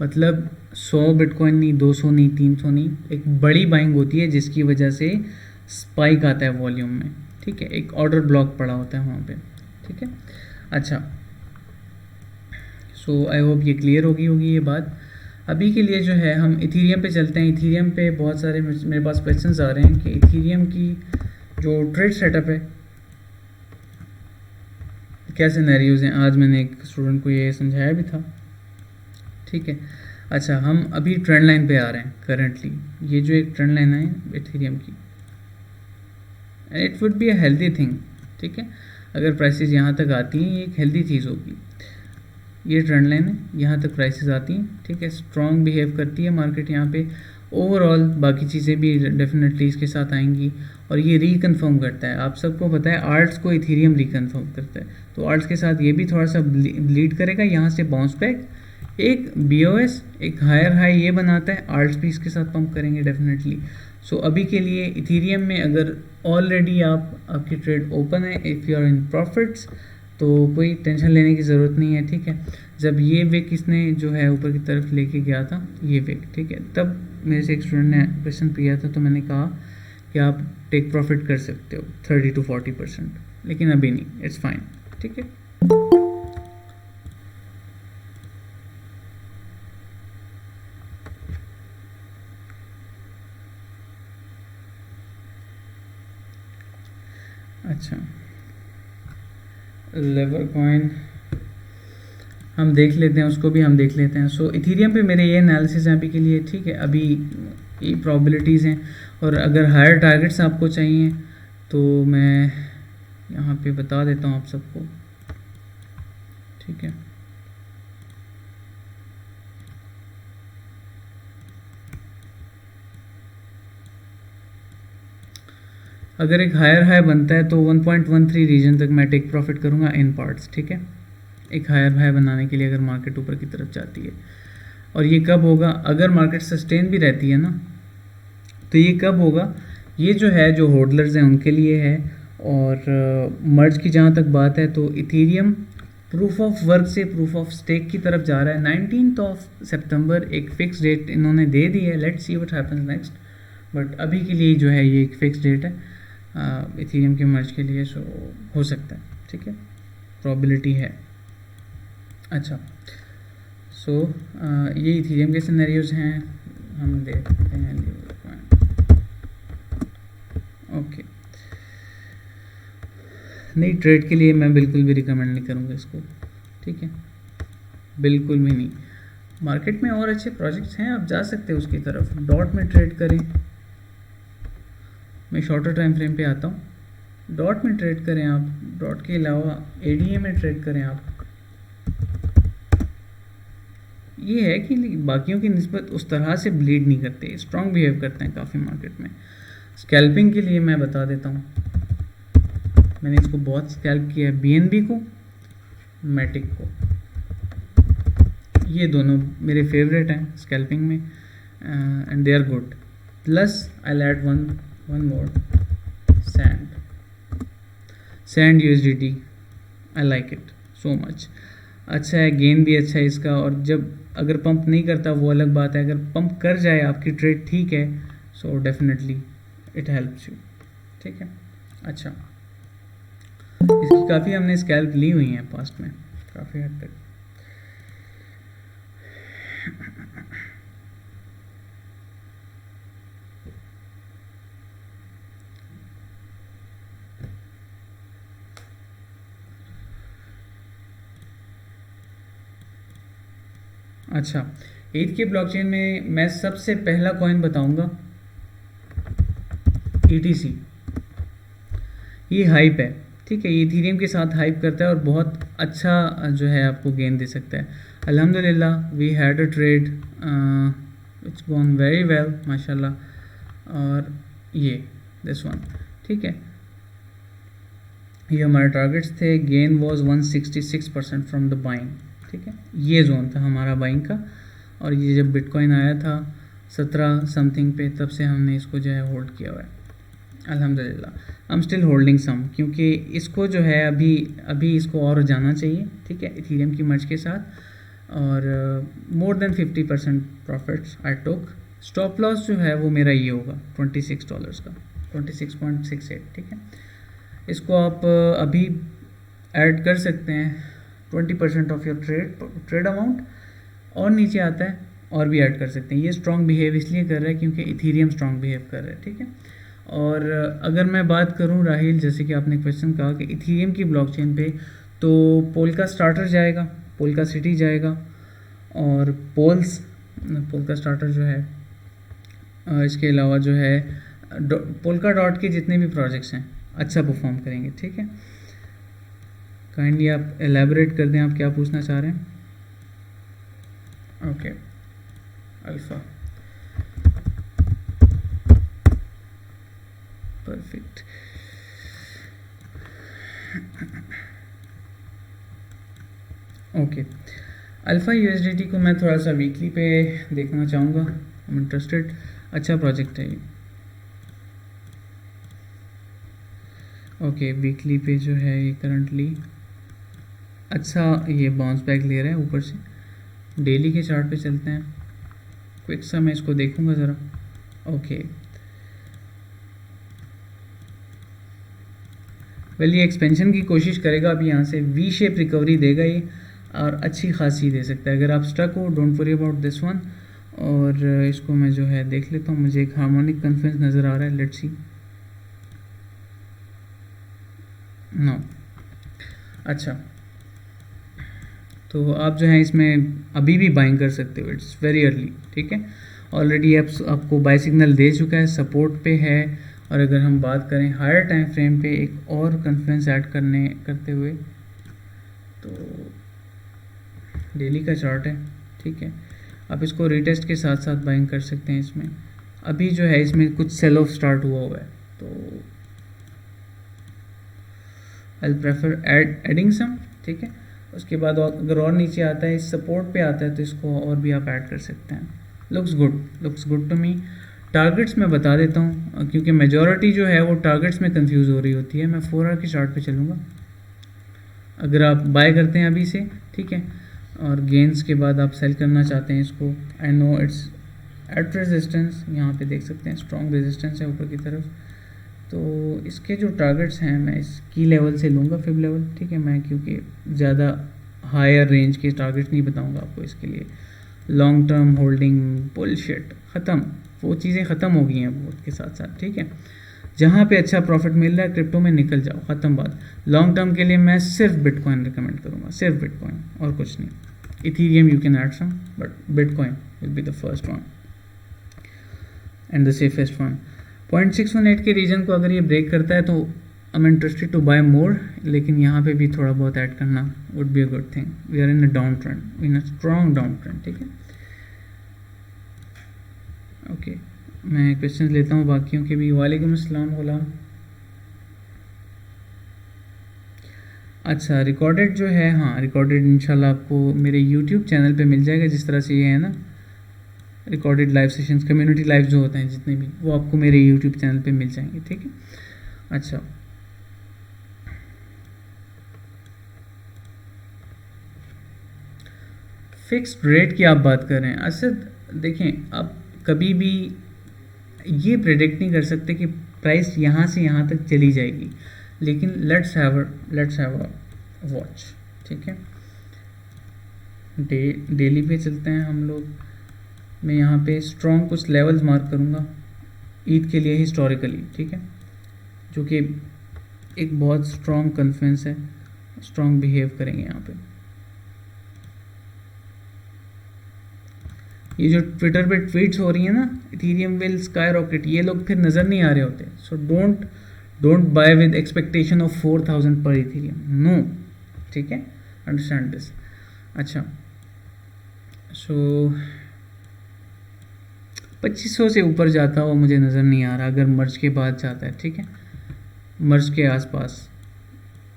मतलब 100 बिटकॉइन नहीं, 200 नहीं, 300 नहीं, एक बड़ी बाइंग होती है जिसकी वजह से स्पाइक आता है वॉल्यूम में, ठीक है। एक ऑर्डर ब्लॉक पड़ा होता है वहाँ पे, ठीक है। अच्छा, सो आई होप ये क्लियर होगी ये बात। अभी के लिए जो है हम इथीरियम पे चलते हैं। इथीरियम पे बहुत सारे मेरे पास क्वेश्चंस आ रहे हैं कि इथीरियम की जो ट्रेड सेटअप है, क्या सिनेरियोज हैं। आज मैंने एक स्टूडेंट को ये समझाया भी था, ठीक है। अच्छा, हम अभी ट्रेंड लाइन पे आ रहे हैं करंटली। ये जो एक ट्रेंड लाइन है इथेरियम की, it would be a healthy thing, ठीक है। अगर प्राइसेस यहाँ तक आती हैं, ये एक हेल्दी चीज़ होगी। ये ट्रेंड लाइन है, यहाँ तक प्राइसेस आती हैं, ठीक है। स्ट्रॉन्ग बिहेव करती है मार्केट यहाँ पे। ओवरऑल बाकी चीज़ें भी डेफिनेटली इसके साथ आएंगी। और ये रिकन्फर्म करता है, आप सबको पता है आर्ट्स को इथेरियम रिकन्फर्म करता है, तो आर्ट्स के साथ ये भी थोड़ा सा ब्लीड करेगा। यहाँ से बाउंस बैक, एक बीओएस, एक हायर हाई ये बनाता है। आर्ट्स भी इसके साथ पंप करेंगे डेफिनेटली। सो अभी के लिए इथेरियम में अगर ऑलरेडी आपकी ट्रेड ओपन है, if you are in profits, तो कोई टेंशन लेने की ज़रूरत नहीं है, ठीक है। जब ये विक इसने जो है ऊपर की तरफ लेके गया था, ये विक, ठीक है, तब मेरे से एक स्टूडेंट ने क्वेश्चन किया था, तो मैंने कहा कि आप टेक प्रॉफिट कर सकते हो 30 to 40%, लेकिन अभी नहीं, इट्स फाइन, ठीक है। अच्छा, लेवर कॉइन हम देख लेते हैं, उसको भी हम देख लेते हैं। सो इथेरियम पे मेरे ये एनालिसिस हैं अभी के लिए, ठीक है। अभी ये प्रॉबिलिटीज़ हैं, और अगर हायर टारगेट्स आपको चाहिए तो मैं यहाँ पे बता देता हूँ आप सबको, ठीक है। अगर एक हायर हाई बनता है तो 1.13 रीजन तक मैं टेक प्रॉफिट करूँगा इन पार्ट्स, ठीक है। एक हायर हाई बनाने के लिए अगर मार्केट ऊपर की तरफ जाती है, और ये कब होगा? अगर मार्केट सस्टेन भी रहती है ना, तो ये कब होगा? ये जो है, जो होल्डर्स हैं उनके लिए है। और मर्ज की जहाँ तक बात है, तो इथेरियम प्रूफ ऑफ वर्क से प्रूफ ऑफ स्टेक की तरफ जा रहा है। 19 सितंबर एक फ़िक्स डेट इन्होंने दे दी है, let's see what happens next. But अभी के लिए जो है ये एक फ़िक्स डेट है इथेरियम के मर्ज के लिए, सो हो सकता है, ठीक है, प्रॉबिलिटी है। अच्छा, सो ये इथेरियम के सिनेरियोज हैं, हम देखते हैं। ओके, नहीं, ट्रेड के लिए मैं बिल्कुल भी रिकमेंड नहीं करूँगा इसको, ठीक है, बिल्कुल भी नहीं। मार्केट में और अच्छे प्रोजेक्ट्स हैं, आप जा सकते हैं उसकी तरफ। डॉट में ट्रेड करें, मैं शॉर्टर टाइम फ्रेम पे आता हूँ। डॉट में ट्रेड करें आप, डॉट के अलावा एडीए में ट्रेड करें आप। ये है कि बाकियों की निस्बत उस तरह से ब्लीड नहीं करते, स्ट्रॉन्ग बिहेव करते हैं काफ़ी मार्केट में। स्कैल्पिंग के लिए मैं बता देता हूँ, मैंने इसको बहुत स्कैल्प किया है, बीएनबी को, मैटिक को, ये दोनों मेरे फेवरेट हैं स्कैल्पिंग में, and they are good. Plus I add one more, sand USDT, I like it so much. अच्छा है, गेन भी अच्छा है इसका। और जब अगर पंप नहीं करता वो अलग बात है, अगर पंप कर जाए आपकी ट्रेड, ठीक है, so definitely it helps you. ठीक है। अच्छा, इसकी काफ़ी हमने स्कैल्प ली हुई हैं पास्ट में, काफ़ी हद तक। अच्छा, ईथ की ब्लॉकचेन में मैं सबसे पहला कॉइन बताऊंगा ETC। ये हाइप है, ठीक है, ये इथीरियम के साथ हाइप करता है और बहुत अच्छा जो है आपको गेन दे सकता है। अल्हम्दुलिल्लाह we had a trade it's gone very well माशाल्लाह। और ये दिस वन, ठीक है, ये हमारे टारगेट्स थे। Gain was 166% from the buying, ठीक है, ये जोन था हमारा बाइंग का। और ये जब बिटकॉइन आया था 17 समथिंग पे, तब से हमने इसको जो है होल्ड किया हुआ है अल्हम्दुलिल्लाह। I am still holding some, क्योंकि इसको जो है अभी इसको और जाना चाहिए, ठीक है, इथीरियम की मर्ज के साथ। और मोर देन 50% प्रॉफिट्स आई टुक। स्टॉप लॉस जो है वो मेरा ये होगा $26 का, 26.68, ठीक है। इसको आप अभी ऐड कर सकते हैं 20% ऑफ योर ट्रेड अमाउंट, और नीचे आता है और भी ऐड कर सकते हैं। ये स्ट्रॉन्ग बिहेव इसलिए कर रहा है क्योंकि इथीरियम स्ट्रॉन्ग बिहेव कर रहा है, ठीक है। और अगर मैं बात करूं राहिल, जैसे कि आपने क्वेश्चन कहा कि इथीरियम की ब्लॉकचेन पे, तो पोल्का स्टार्टर जाएगा, पोल्का सिटी जाएगा, और पोल्का स्टार्टर जो है, इसके अलावा जो है पोल्का डॉट के जितने भी प्रोजेक्ट्स हैं अच्छा परफॉर्म करेंगे, ठीक है। काइंडली आप एलैबोरेट कर दें, आप क्या पूछना चाह रहे हैं। Okay, alpha, perfect. Okay, alpha USDT को मैं थोड़ा सा वीकली पे देखना चाहूँगा, आई एम इंटरेस्टेड। अच्छा प्रोजेक्ट है ये। ओके, वीकली पे जो है ये करंटली अच्छा ये बाउंस बैक ले रहा है ऊपर से। डेली के चार्ट पे चलते हैं, क्विक सा मैं इसको देखूंगा ज़रा। ओके, वेल ये एक्सपेंशन की कोशिश करेगा, अभी यहाँ से वी शेप रिकवरी देगा ये, और अच्छी खासी दे सकता है। अगर आप स्टक हो, don't worry about this one. और इसको मैं जो है देख लेता हूँ, मुझे एक हार्मोनिक कन्फ्लुएंस नज़र आ रहा है, लेट्स सी। नो, अच्छा, तो आप जो है इसमें अभी भी बाइंग कर सकते हो, इट्स वेरी अर्ली, ठीक है। ऑलरेडी आपको बाय सिग्नल दे चुका है, सपोर्ट पे है। और अगर हम बात करें हायर टाइम फ्रेम पे एक और कन्फ्लुएंस ऐड करते हुए, तो डेली का चार्ट है, ठीक है, आप इसको रिटेस्ट के साथ साथ बाइंग कर सकते हैं। इसमें अभी जो है इसमें कुछ सेल ऑफ स्टार्ट हुआ है, तो आई प्रेफर एडिंग सम, ठीक है। उसके बाद अगर और नीचे आता है, इस सपोर्ट पे आता है, तो इसको और भी आप ऐड कर सकते हैं। Looks good to me. Targets मैं बता देता हूँ, क्योंकि मेजॉरिटी जो है वो टारगेट्स में कंफ्यूज हो रही होती है। मैं 4 आवर के चार्ट पे चलूँगा। अगर आप बाय करते हैं अभी से, ठीक है, और गेंस के बाद आप सेल करना चाहते हैं इसको, I know it's at resistance, यहाँ पे देख सकते हैं स्ट्रॉन्ग रेजिस्टेंस है ऊपर की तरफ। तो इसके जो टारगेट्स हैं मैं इस की लेवल से लूँगा, फिब लेवल, ठीक है। मैं क्योंकि ज़्यादा हायर रेंज के टारगेट्स नहीं बताऊँगा आपको, इसके लिए लॉन्ग टर्म होल्डिंग बुलशिट ख़त्म, वो चीज़ें ख़त्म हो गई हैं वक्त के साथ साथ, ठीक है। जहाँ पे अच्छा प्रॉफिट मिल रहा है क्रिप्टो में निकल जाओ, ख़त्म बात। लॉन्ग टर्म के लिए मैं सिर्फ बिटकॉइन रिकमेंड करूँगा, सिर्फ बिटकॉइन और कुछ नहीं। Ethereum you can add some, but bitcoin will be the first one and the safest one. 0.618 के रीजन को अगर ये ब्रेक करता है तो I am interested to buy more, लेकिन यहाँ पे भी थोड़ा बहुत ऐड करना would be a good thing. We are in a down trend, in a strong down trend, ठीक है। ओके, मैं क्वेश्चन लेता हूँ बाकियों के भी। वालेकुम अस्सलाम गुलाम। अच्छा, रिकॉर्डेड जो है, हाँ रिकॉर्डेड इंशाल्लाह आपको मेरे यूट्यूब चैनल पे मिल जाएगा। जिस तरह से ये है ना recorded live sessions, community live जो होते हैं जितने भी, वो आपको मेरे यूट्यूब चैनल पे मिल जाएंगे, ठीक है। अच्छा, फिक्स्ड रेट की आप बात कर रहे हैं। देखें, आप कभी भी ये प्रेडिक्ट नहीं कर सकते कि प्राइस यहाँ से यहाँ तक चली जाएगी, लेकिन लेट्स हैव अ वॉच, ठीक है। डेली पे चलते हैं हम लोग। मैं यहाँ पे स्ट्रॉन्ग कुछ लेवल्स मार्क करूँगा ईद के लिए हिस्टोरिकली, ठीक है, जो कि एक बहुत स्ट्रॉन्ग कॉन्फ्रेंस है, स्ट्रॉन्ग बिहेव करेंगे यहाँ पे। ये जो ट्विटर पे ट्वीट्स हो रही है ना, इथेरियम विल स्काई रॉकेट, ये लोग फिर नज़र नहीं आ रहे होते। So don't buy with expectation of 4000 पर इथेरियम, नो, ठीक है, अंडरस्टैंड दिस। अच्छा, सो 2500 से ऊपर जाता हुआ मुझे नज़र नहीं आ रहा, अगर मर्ज के बाद जाता है, ठीक है, मर्ज के आसपास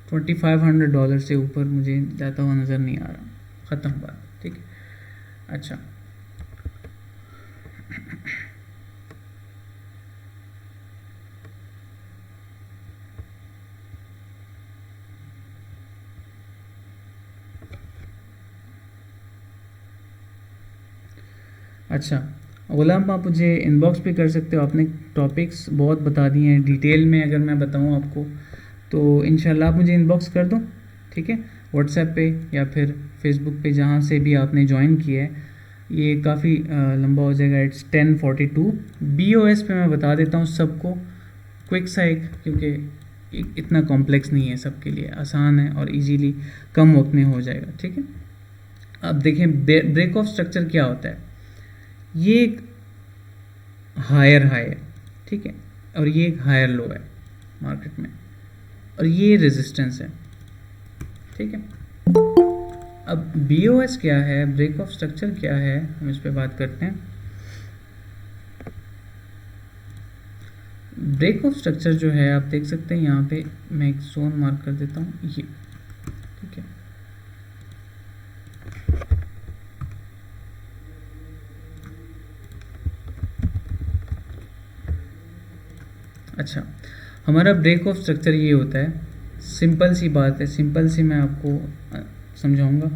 $2500 से ऊपर मुझे जाता हुआ नज़र नहीं आ रहा, ख़त्म बात, ठीक है। अच्छा, अच्छा गुलाम, आप मुझे इनबॉक्स पे कर सकते हो, आपने टॉपिक्स बहुत बता दिए हैं डिटेल में। अगर मैं बताऊं आपको तो इंशाल्लाह आप मुझे इनबॉक्स कर दो, ठीक है, व्हाट्सएप पे या फिर फेसबुक पे, जहाँ से भी आपने ज्वाइन किया है। ये काफ़ी लंबा हो जाएगा, इट्स 10:42। BOS पे मैं बता देता हूँ सबको, क्विक सा एक, क्योंकि इतना कॉम्प्लेक्स नहीं है, सबके लिए आसान है और इजीली कम वक्त में हो जाएगा, ठीक है। अब देखें ब्रेक ऑफ स्ट्रक्चर क्या होता है। ये एक हायर हाई है, ठीक है, और ये एक हायर लो है मार्केट में, और ये रेजिस्टेंस है, ठीक है। अब BOS क्या है, ब्रेक ऑफ स्ट्रक्चर क्या है, हम इस पे बात करते हैं। ब्रेक ऑफ स्ट्रक्चर जो है, आप देख सकते हैं यहाँ पे, मैं एक जोन मार्क कर देता हूँ, ये, ठीक है। अच्छा, हमारा ब्रेक ऑफ स्ट्रक्चर ये होता है, सिंपल सी बात है, सिंपल सी मैं आपको समझाऊंगा।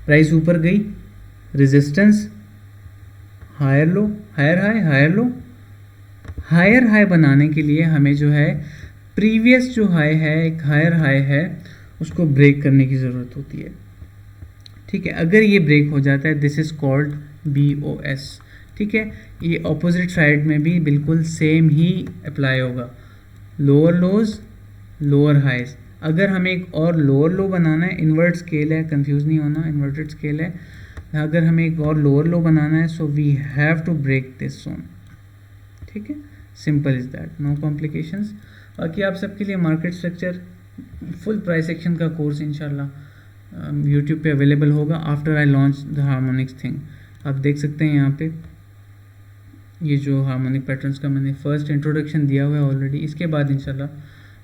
प्राइस ऊपर गई, resistance, higher low, higher high, higher low. Higher high बनाने के लिए हमें जो है प्रीवियस जो हाई है, एक हायर हाई है, उसको ब्रेक करने की ज़रूरत होती है, ठीक है। अगर ये ब्रेक हो जाता है, दिस इज़ कॉल्ड BOS, ठीक है। ये ऑपोजिट साइड में भी बिल्कुल सेम ही अप्लाई होगा, लोअर लोज, लोअर हाइज। अगर हमें एक और लोअर लो बनाना है, इन्वर्ट स्केल है, कंफ्यूज नहीं होना, इन्वर्टेड स्केल है। अगर हमें एक और लोअर लो बनाना है, so we have to break this zone, ठीक है, simple is that, no complications. बाकी आप सबके लिए market structure full price action का कोर्स इंशाल्लाह यूट्यूब पे अवेलेबल होगा after I launch the harmonics thing. आप देख सकते हैं यहाँ पे ये जो हार्मोनिक पैटर्न्स का मैंने फर्स्ट इंट्रोडक्शन दिया हुआ है ऑलरेडी, इसके बाद इंशाल्लाह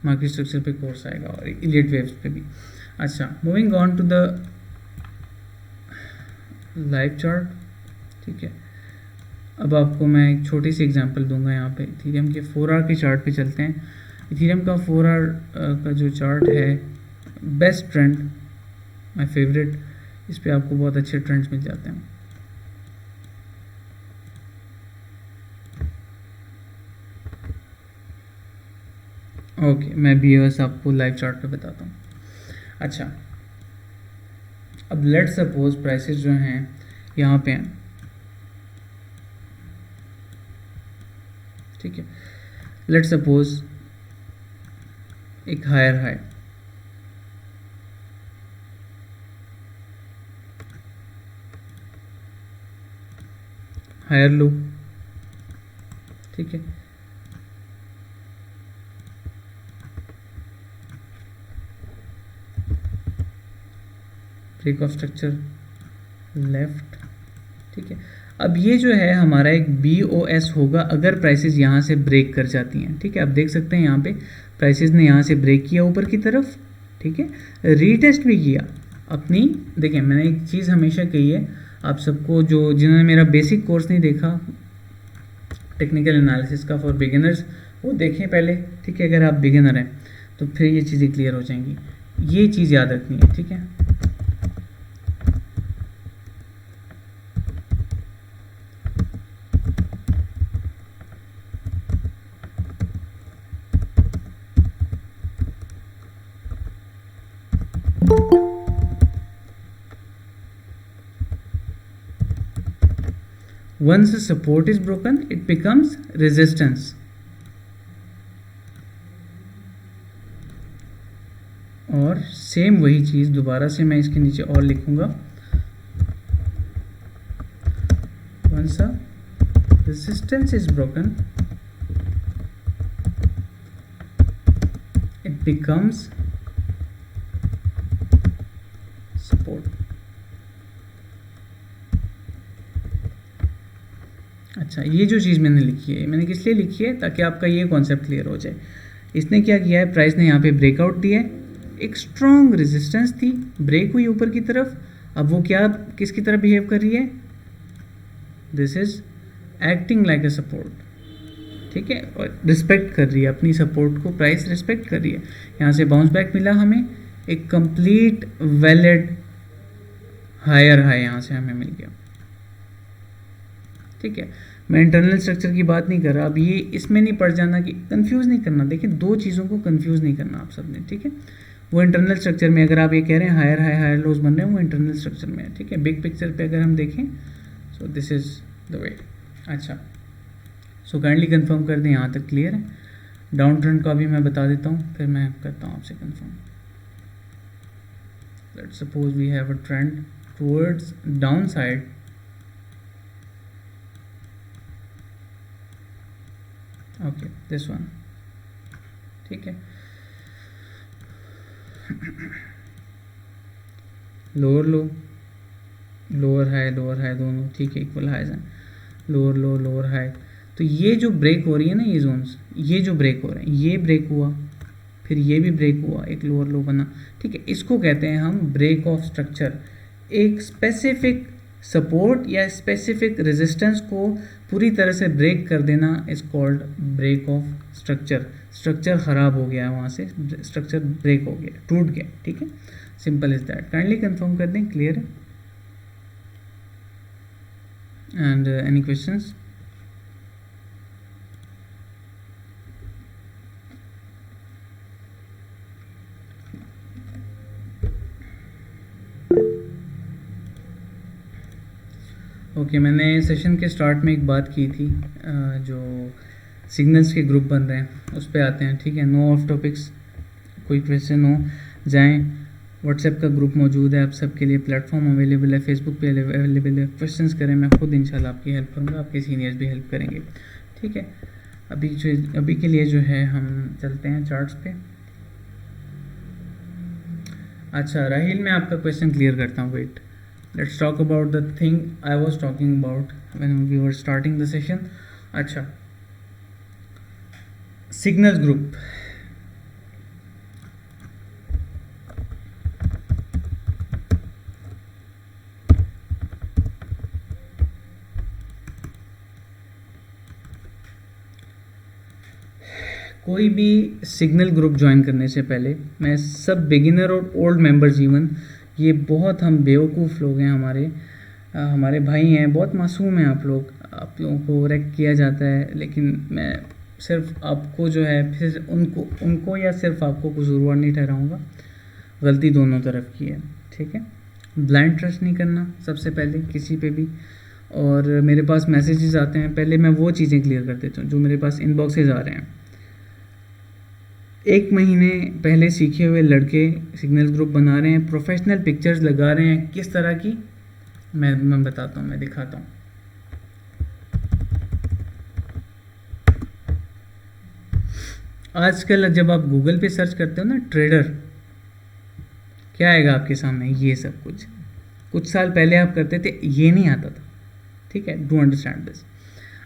मार्केट स्ट्रक्चर पे कोर्स आएगा और इलियट वेव्स पे भी। अच्छा, moving on to the live chart, ठीक है। अब आपको मैं एक छोटी सी एग्जांपल दूंगा यहाँ पे, इथेरियम के 4 आवर के चार्ट पे चलते हैं। इथेरियम का 4 आवर का जो चार्ट है, बेस्ट ट्रेंड, माय फेवरेट, इस पे आपको बहुत अच्छे ट्रेंड्स मिल जाते हैं। ओके, मैं BOS आपको लाइव चार्ट पे बताता हूँ। अच्छा, अब लेट सपोज प्राइसेस जो हैं यहाँ पे हैं, ठीक है। लेट सपोज एक हायर हाई, हायर लो, ठीक है। ब्रेक ऑफ स्ट्रक्चर लेफ्ट, ठीक है। अब ये जो है हमारा एक BOS होगा अगर प्राइसेस यहाँ से ब्रेक कर जाती हैं, ठीक है। आप देख सकते हैं यहाँ पे प्राइसेस ने यहाँ से ब्रेक किया ऊपर की तरफ, ठीक है, रीटेस्ट भी किया अपनी। देखें, मैंने एक चीज़ हमेशा कही है आप सबको, जो जिन्होंने मेरा बेसिक कोर्स नहीं देखा टेक्निकल एनालिसिस का फॉर बिगिनर्स, वो देखें पहले, ठीक है। अगर आप बिगिनर हैं तो फिर ये चीज़ें क्लियर हो जाएंगी, ये चीज़ याद रखनी है, ठीक है। Once the support is broken, it becomes resistance. और सेम वही चीज़ दोबारा से मैं इसके नीचे और लिखूंगा, once the resistance is broken, it becomes support. अच्छा, ये जो चीज़ मैंने लिखी है, मैंने किस लिए लिखी है, ताकि आपका ये कॉन्सेप्ट क्लियर हो जाए. इसने क्या किया है, प्राइस ने यहाँ पे ब्रेकआउट दिया है, एक स्ट्रॉन्ग रेजिस्टेंस थी, ब्रेक हुई ऊपर की तरफ. अब वो क्या किसकी तरह बिहेव कर रही है, this is acting like a support. ठीक है, और रिस्पेक्ट कर रही है अपनी सपोर्ट को, प्राइस रिस्पेक्ट कर रही है. यहाँ से बाउंस बैक मिला हमें, एक कंप्लीट वैलिड हायर हाई यहाँ से हमें मिल गया. ठीक है, मैं इंटरनल स्ट्रक्चर की बात नहीं कर रहा. अब ये इसमें नहीं पड़ जाना कि कंफ्यूज नहीं करना. देखिए, दो चीज़ों को कंफ्यूज नहीं करना आप सबने. ठीक है, वो इंटरनल स्ट्रक्चर में अगर आप ये कह रहे हैं हायर हाई हायर लोज बन रहे हैं, वो इंटरनल स्ट्रक्चर में है. ठीक है, बिग पिक्चर पे अगर हम देखें, so this is the way. अच्छा, सो काइंडली कंफर्म कर दें, यहाँ तक क्लियर है. डाउन ट्रेंड का भी मैं बता देता हूँ, फिर मैं करता हूँ आपसे confirm. Let's suppose we have a trend towards down side. Okay, this one. ठीक है, लोअर लो, लोअर हाई दोनों. ठीक है, इक्वल हाइज हैं, लोअर लो लोअर हाई. तो ये जो ब्रेक हो रही है ना, ये जोन्स, ये जो ब्रेक हो रहे हैं, ये ब्रेक हुआ, फिर ये भी ब्रेक हुआ, एक लोअर लो बना. ठीक है, इसको कहते हैं हम ब्रेक ऑफ स्ट्रक्चर. एक स्पेसिफिक सपोर्ट या स्पेसिफिक रेजिस्टेंस को पूरी तरह से ब्रेक कर देना is called break of structure. Structure ख़राब हो गया, वहाँ से स्ट्रक्चर ब्रेक हो गया, टूट गया. ठीक है, simple is that. Kindly confirm कर दें, क्लियर है. And any questions? ओके, मैंने सेशन के स्टार्ट में एक बात की थी, जो सिग्नल्स के ग्रुप बन रहे हैं उस पर आते हैं. ठीक है, नो ऑफ टॉपिक्स, कोई क्वेश्चन हो जाएं, व्हाट्सएप का ग्रुप मौजूद है आप सबके लिए, प्लेटफॉर्म अवेलेबल है, फेसबुक पे अवेलेबल है. क्वेश्चंस करें, मैं खुद इंशाल्लाह आपकी हेल्प करूँगा, आपके सीनियर्स भी हेल्प करेंगे. ठीक है, अभी के लिए जो है हम चलते हैं चार्ट्स पे. अच्छा राहिल, मैं आपका क्वेश्चन क्लियर करता हूँ. Wait, let's talk about the thing I was talking about when we were starting the session. अच्छा, signals group. कोई भी सिग्नल ग्रुप ज्वाइन करने से पहले मैं सब बिगिनर और ओल्ड मेंबर्स, इवन ये बहुत हम बेवकूफ़ लोग हैं, हमारे भाई हैं, बहुत मासूम हैं आप लोगों को रेक किया जाता है. लेकिन मैं सिर्फ आपको जो है, फिर उनको या सिर्फ आपको कसूरवार नहीं ठहराऊँगा, गलती दोनों तरफ की है. ठीक है, ब्लाइंड ट्रस्ट नहीं करना सबसे पहले किसी पे भी. और मेरे पास मैसेजेस आते हैं, पहले मैं वो चीज़ें क्लियर कर देता हूँ जो मेरे पास इनबॉक्सेज आ रहे हैं. 1 महीने पहले सीखे हुए लड़के सिग्नल ग्रुप बना रहे हैं, प्रोफेशनल पिक्चर्स लगा रहे हैं. किस तरह की, मैं बताता हूँ, मैं दिखाता हूँ. आजकल जब आप गूगल पे सर्च करते हो ना ट्रेडर, क्या आएगा आपके सामने, ये सब कुछ साल पहले आप करते थे, ये नहीं आता था. ठीक है, डू अंडरस्टैंड दिस.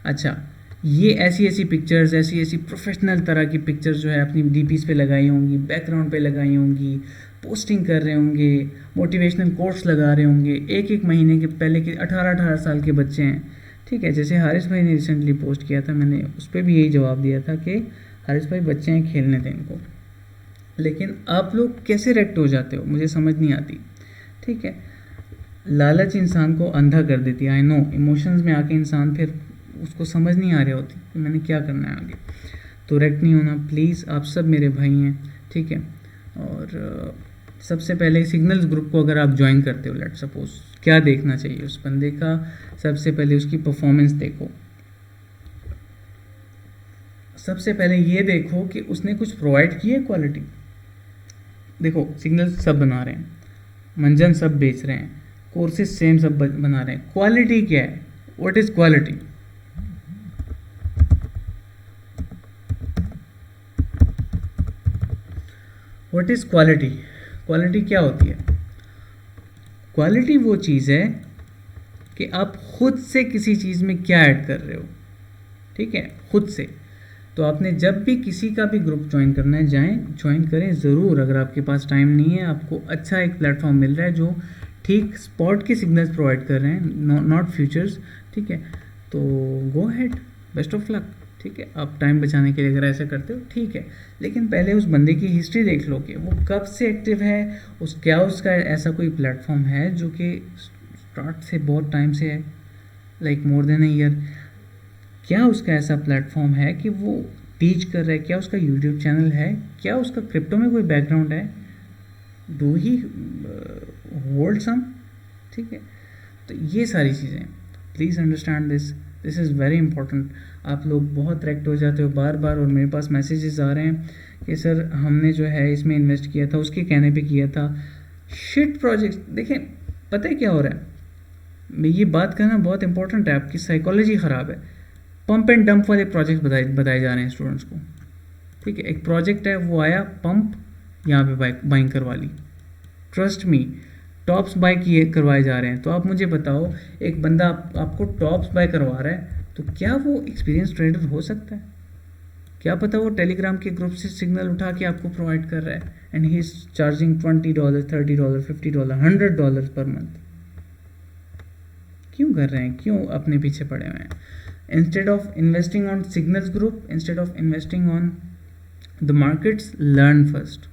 अच्छा, ये ऐसी पिक्चर्स, ऐसी प्रोफेशनल तरह की पिक्चर्स जो है अपनी डीपीज पे लगाई होंगी, बैकग्राउंड पे लगाई होंगी, पोस्टिंग कर रहे होंगे, मोटिवेशनल कोट्स लगा रहे होंगे. एक महीने के पहले के 18 साल के बच्चे हैं. ठीक है, जैसे हारिस भाई ने रिसेंटली पोस्ट किया था, मैंने उस पर भी यही जवाब दिया था कि हारिस भाई बच्चे हैं, खेलने दें इनको. लेकिन आप लोग कैसे रिएक्ट हो जाते हो, मुझे समझ नहीं आती. ठीक है, लालच इंसान को अंधा कर देती है. आई नो, इमोशंस में आके इंसान फिर उसको समझ नहीं आ रही होती कि मैंने क्या करना है आगे. तो रिएक्ट नहीं होना प्लीज़, आप सब मेरे भाई हैं. ठीक है, और सबसे पहले सिग्नल्स ग्रुप को अगर आप ज्वाइन करते हो, लेट सपोज क्या देखना चाहिए उस बंदे का? सबसे पहले उसकी परफॉर्मेंस देखो, सबसे पहले ये देखो कि उसने कुछ प्रोवाइड की है क्वालिटी। देखो सिग्नल सब बना रहे हैं, मंजन सब बेच रहे हैं, कोर्सेज सेम सब बना रहे हैं, क्वालिटी क्या है? What is quality? What is quality? Quality क्या होती है? क्वालिटी वो चीज़ है कि आप खुद से किसी चीज़ में क्या ऐड कर रहे हो, ठीक है, खुद से। तो आपने जब भी किसी का भी ग्रुप ज्वाइन करना है, ज्वाइन करें ज़रूर। अगर आपके पास टाइम नहीं है, आपको अच्छा एक प्लेटफॉर्म मिल रहा है जो ठीक स्पॉट के सिग्नल्स प्रोवाइड कर रहे हैं, नॉट फ्यूचर्स, ठीक है, तो गो हैड, बेस्ट ऑफ लक, ठीक है। आप टाइम बचाने के लिए अगर ऐसा करते हो ठीक है, लेकिन पहले उस बंदे की हिस्ट्री देख लो कि वो कब से एक्टिव है, क्या उसका ऐसा कोई प्लेटफॉर्म है जो कि स्टार्ट से बहुत टाइम से है, like more than a year. क्या उसका ऐसा प्लेटफॉर्म है कि वो टीच कर रहा है? क्या उसका यूट्यूब चैनल है? क्या उसका क्रिप्टो में कोई बैकग्राउंड है? Do he hold some? ठीक है, तो ये सारी चीज़ें please understand this is very important. आप लोग बहुत ट्रैक्ट हो जाते हो बार बार, और मेरे पास मैसेजेस आ रहे हैं कि सर हमने जो है इसमें इन्वेस्ट किया था, उसके कहने पे किया था, शिट प्रोजेक्ट। देखें, पता है क्या हो रहा है, मैं ये बात करना बहुत इंपॉर्टेंट है, आपकी साइकोलॉजी ख़राब है। पंप एंड डंप वाले प्रोजेक्ट बताए जा रहे हैं स्टूडेंट्स को, ठीक है। एक प्रोजेक्ट है, वो आया पंप, यहाँ पे बाइंग करवा ली, ट्रस्ट मी, टॉप्स बाय किए करवाए जा रहे हैं। तो आप मुझे बताओ, एक बंदा आपको टॉप्स बाय करवा रहा है, तो क्या वो एक्सपीरियंस ट्रेडर हो सकता है? क्या पता वो टेलीग्राम के ग्रुप से सिग्नल उठा के आपको प्रोवाइड कर रहा है, and he is charging $20, $30, $50, $100 per month. क्यों कर रहे हैं? क्यों अपने पीछे पड़े हुए हैं? Instead of investing on signals group, instead of investing on the markets, learn first,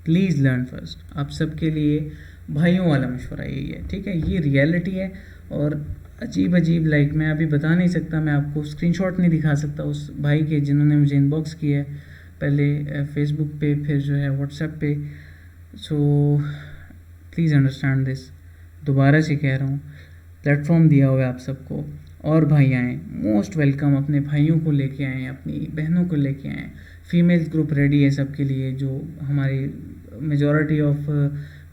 please learn first. आप सबके लिए भाइयों वाला मशवरा यही है, ठीक है, ये रियलिटी है। और अजीब अजीब, लाइक मैं अभी बता नहीं सकता, मैं आपको स्क्रीनशॉट नहीं दिखा सकता उस भाई के जिन्होंने मुझे इनबॉक्स किया है, पहले फेसबुक पे, फिर जो है व्हाट्सएप पे। सो प्लीज़ अंडरस्टैंड दिस, दोबारा से कह रहा हूँ, प्लेटफॉर्म दिया हुआ है आप सबको, और भाई आएँ, मोस्ट वेलकम, अपने भाइयों को लेके आएँ, अपनी बहनों को लेके आएँ। फीमेल्स ग्रुप रेडी है सबके लिए, जो हमारी majority of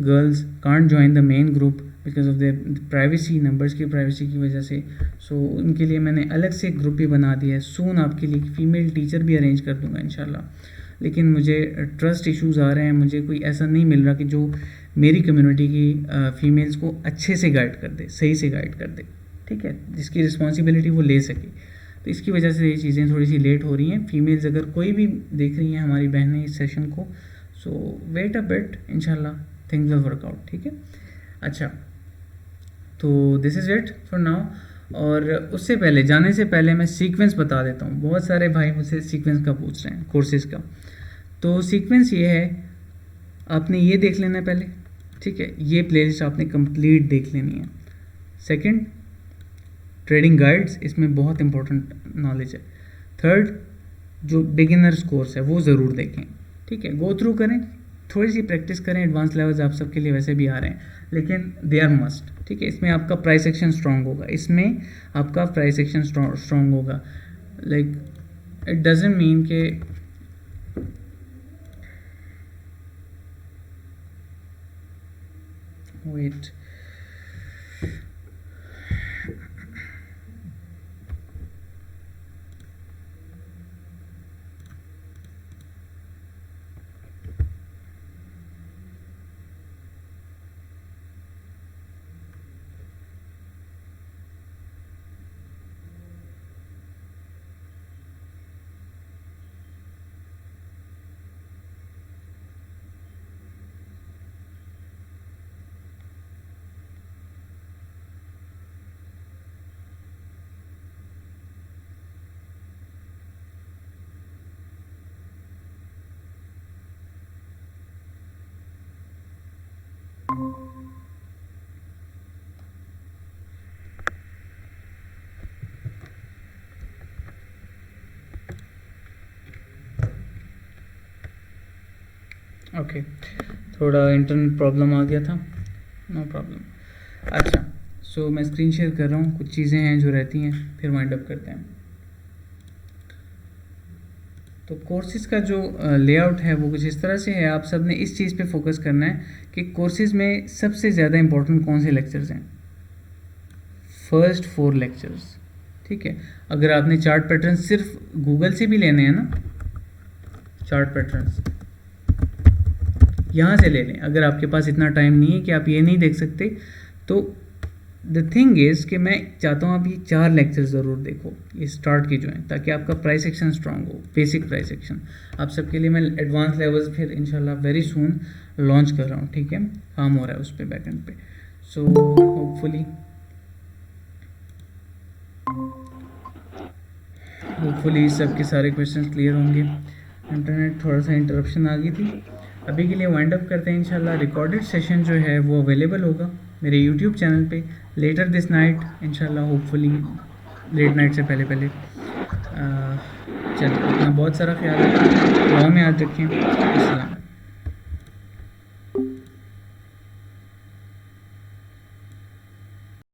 girls can't join the main group because of their privacy, numbers की प्राइवेसी की वजह से। सो उनके लिए मैंने अलग से एक ग्रुप भी बना दिया है। सून आपके लिए फीमेल टीचर भी अरेंज कर दूंगा इंशाल्लाह। लेकिन मुझे ट्रस्ट इश्यूज़ आ रहे हैं, मुझे कोई ऐसा नहीं मिल रहा कि जो मेरी कम्युनिटी की फ़ीमेल्स को अच्छे से गाइड कर दे, सही से गाइड कर दे, ठीक है, जिसकी रिस्पॉन्सिबिलिटी वो ले सके। तो इसकी वजह से ये चीज़ें थोड़ी सी लेट हो रही हैं। फीमेल्स अगर कोई भी देख रही हैं हमारी बहनें इस सेशन को, सो वेट अ बिट, इंशाल्लाह थिंग्स विल वर्क आउट, ठीक है। अच्छा, तो this is it for now. और उससे पहले, जाने से पहले मैं सीक्वेंस बता देता हूँ। बहुत सारे भाई मुझसे सीक्वेंस का पूछ रहे हैं, कोर्सेज़ का। तो सीक्वेंस ये है, आपने ये देख लेना है पहले, ठीक है, ये प्लेलिस्ट आपने कंप्लीट देख लेनी है। सेकंड, ट्रेडिंग गाइड्स, इसमें बहुत इंपॉर्टेंट नॉलेज है। थर्ड, जो बिगिनर्स कोर्स है वो ज़रूर देखें, ठीक है, गो थ्रू करें, थोड़ी सी प्रैक्टिस करें। एडवांस लेवल्स आप सबके लिए वैसे भी आ रहे हैं, लेकिन दे आर मस्ट, ठीक है। इसमें आपका प्राइस एक्शन स्ट्रॉन्ग होगा, इसमें आपका प्राइस एक्शन स्ट्रॉन्ग होगा। लाइक इट डजेंट मीन के वेट, ओके, थोड़ा इंटरनेट प्रॉब्लम आ गया था, नो प्रॉब्लम। अच्छा, सो मैं स्क्रीन शेयर कर रहा हूँ, कुछ चीज़ें हैं जो रहती हैं, फिर वाइंड अप करते हैं। तो कोर्सेज़ का जो लेआउट है वो कुछ इस तरह से है। आप सब ने इस चीज़ पे फोकस करना है कि कोर्सेज़ में सबसे ज़्यादा इंपॉर्टेंट कौन से लेक्चर्स हैं। फर्स्ट 4 लेक्चर्स, ठीक है। अगर आपने चार्ट पैटर्न सिर्फ गूगल से भी लेने हैं ना, चार्ट पैटर्न्स यहाँ से ले लें। अगर आपके पास इतना टाइम नहीं है कि आप ये नहीं देख सकते, तो द थिंग इज़ कि मैं चाहता हूँ आप ये 4 लेक्चर ज़रूर देखो, ये स्टार्ट की जो है, ताकि आपका प्राइस एक्शन स्ट्रांग हो, बेसिक प्राइस एक्शन। आप सबके लिए मैं एडवांस लेवल्स फिर इंशाल्लाह वेरी सून लॉन्च कर रहा हूँ, ठीक है। काम हो रहा है उस पर बैकएंड पे। सो होपफुली सबके सारे क्वेश्चंस क्लियर होंगे। इंटरनेट थोड़ा सा इंटरप्शन आ गई थी। अभी के लिए वाइंड अप करते हैं। इंशाल्लाह रिकॉर्डेड सेशन जो है वो अवेलेबल होगा मेरे यूट्यूब चैनल पे लेटर दिस नाइट, इंशाल्लाह होपफुली लेट नाइट से पहले पहले। चलिए, अपना बहुत सारा ख्याल रखें, दुआ में याद रखें। अस्सलाम।